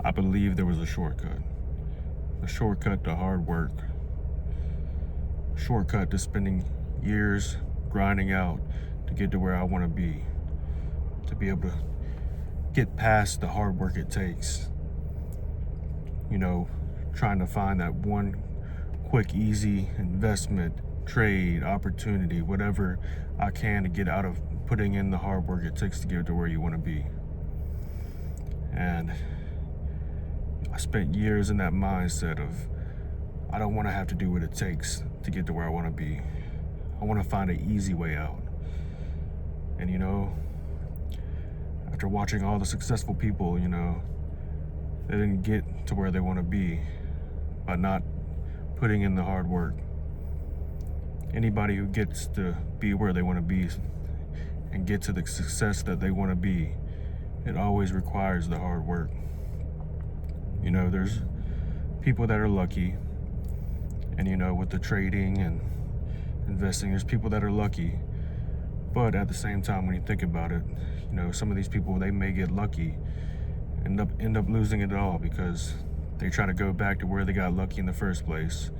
I believe there was a shortcut to hard work, a shortcut to spending years grinding out to get to where I want to be able to get past the hard work it takes. You know, trying to find that one quick, easy investment, trade, opportunity, whatever I can to get out of putting in the hard work it takes to get to where you want to be. And I spent years in that mindset of, I don't want to have to do what it takes to get to where I want to be. I want to find an easy way out. And after watching all the successful people, they didn't get to where they want to be by not putting in the hard work. Anybody who gets to be where they want to be and get to the success that they want to be, it always requires the hard work. There's people that are lucky, and with the trading and investing, there's people that are lucky. But at the same time, when you think about it, some of these people, they may get lucky, end up losing it all because they try to go back to where they got lucky in the first place,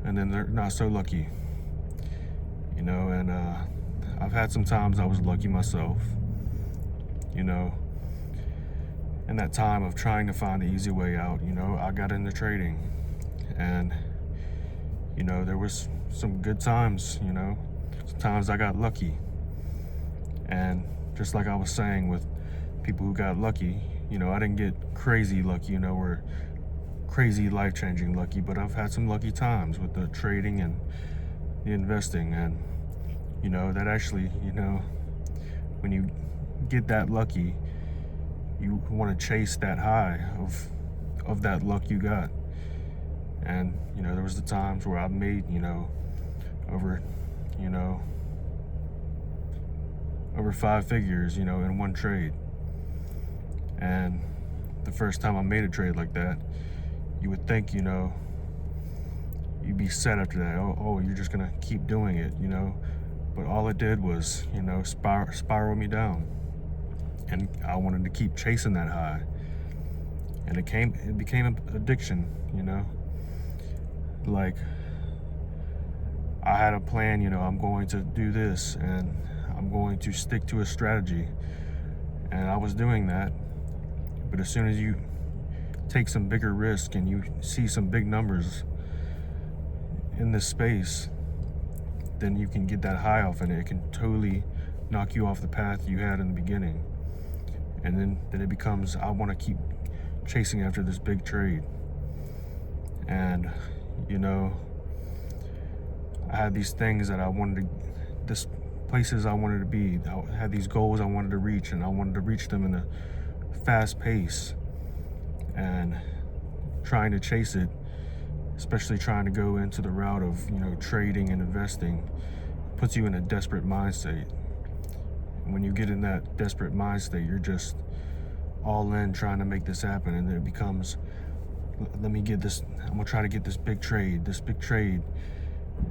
and then they're not so lucky. And I've had some times I was lucky myself, in that time of trying to find the easy way out. I got into trading, and there was some good times. Sometimes I got lucky, and just like I was saying with people who got lucky, I didn't get crazy lucky, or crazy life-changing lucky, but I've had some lucky times with the trading and the investing. And that actually, when you get that lucky, you want to chase that high of that luck you got. And there was the times where I made over 5 figures in one trade. And the first time I made a trade like that, you would think you'd be set after that. Oh, you're just gonna keep doing it, but all it did was spiral me down, and I wanted to keep chasing that high, and it became an addiction. Like, I had a plan, I'm going to do this, and I'm going to stick to a strategy, and I was doing that. But as soon as you take some bigger risk and you see some big numbers in this space, then you can get that high off, and it can totally knock you off the path you had in the beginning. And then it becomes, I want to keep chasing after this big trade. And I had these things that I wanted to, places I wanted to be. I had these goals I wanted to reach, and I wanted to reach them in a fast pace. And trying to chase it, especially trying to go into the route of trading and investing, puts you in a desperate mind state. And when you get in that desperate mind state, you're just all in trying to make this happen, and then it becomes, let me get this, I'm gonna try to get this big trade.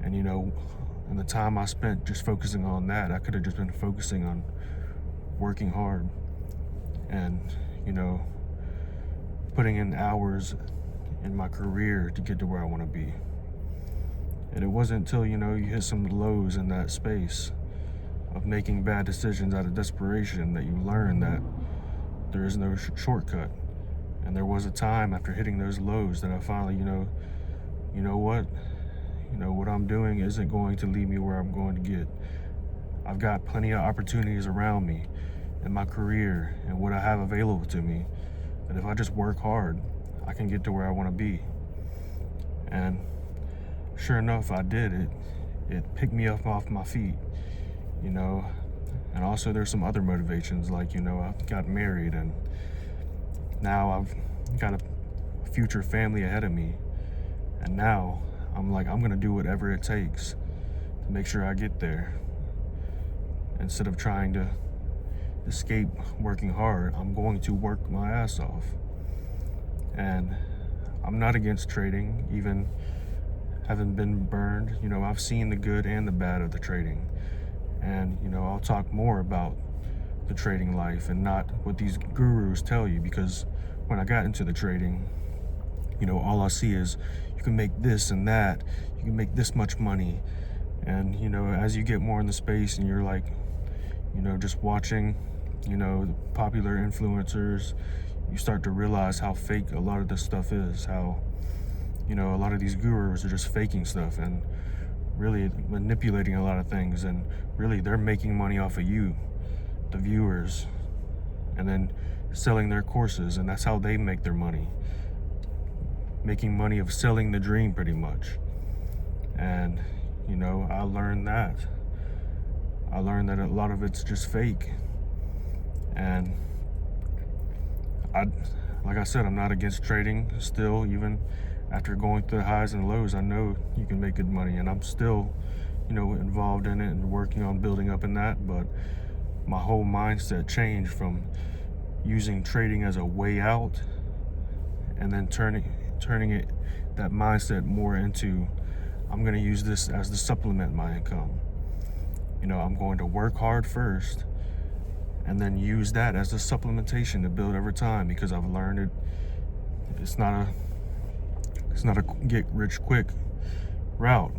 And in the time I spent just focusing on that, I could have just been focusing on working hard and putting in hours in my career to get to where I want to be. And it wasn't until you hit some lows in that space of making bad decisions out of desperation that you learn that there is no shortcut. And there was a time after hitting those lows that I finally what I'm doing isn't going to lead me where I'm going to get. I've got plenty of opportunities around me in my career and what I have available to me, that if I just work hard, I can get to where I want to be. And sure enough, I did. It picked me up off my feet, and also there's some other motivations, like I got married, and now I've got a future family ahead of me, and now I'm like, I'm gonna do whatever it takes to make sure I get there. Instead of trying to escape working hard, I'm going to work my ass off. And I'm not against trading, even having been burned. I've seen the good and the bad of the trading. And I'll talk more about the trading life and not what these gurus tell you, because when I got into the trading, you know, all I see is you can make this and that, you can make this much money. And, you know, as you get more in the space and you're like, you know, just watching, you know, the popular influencers, you start to realize how fake a lot of this stuff is, how, you know, a lot of these gurus are just faking stuff and really manipulating a lot of things, and really they're making money off of you, the viewers, and then selling their courses, and that's how they make their money, making money of selling the dream pretty much. And, you know, I learned that a lot of it's just fake. And like I said, I'm not against trading still. Even after going through the highs and lows, I know you can make good money, and I'm still, you know, involved in it and working on building up in that. But my whole mindset changed from using trading as a way out, and then turning it, that mindset, more into, I'm going to use this as the supplement my income. You know, I'm going to work hard first and then use that as a supplementation to build over time, because I've learned it's not a get rich quick route.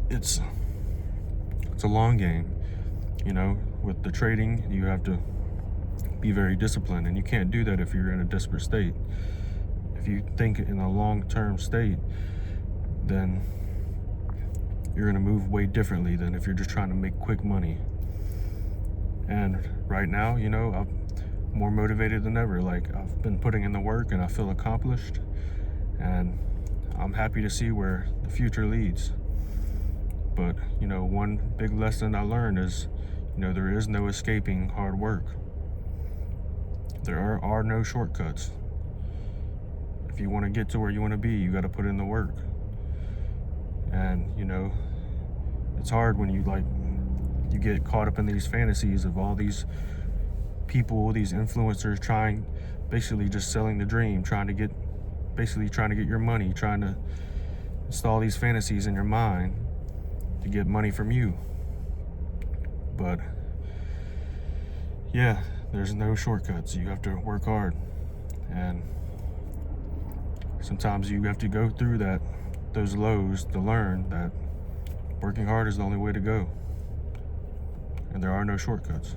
It's a long game. You know, with the trading, you have to be very disciplined, and you can't do that if you're in a desperate state. If you think in a long-term state, then you're going to move way differently than if you're just trying to make quick money. And right now, you know, I'm more motivated than ever. Like, I've been putting in the work and I feel accomplished, and I'm happy to see where the future leads. But, you know, one big lesson I learned is, you know, there is no escaping hard work. There are no shortcuts. If you want to get to where you want to be, you got to put in the work. And, you know, it's hard when you get caught up in these fantasies of all these people, these influencers basically just selling the dream, trying to get your money, trying to install these fantasies in your mind to get money from you. But yeah, there's no shortcuts. You have to work hard, and sometimes you have to go through those lows to learn that working hard is the only way to go, and there are no shortcuts.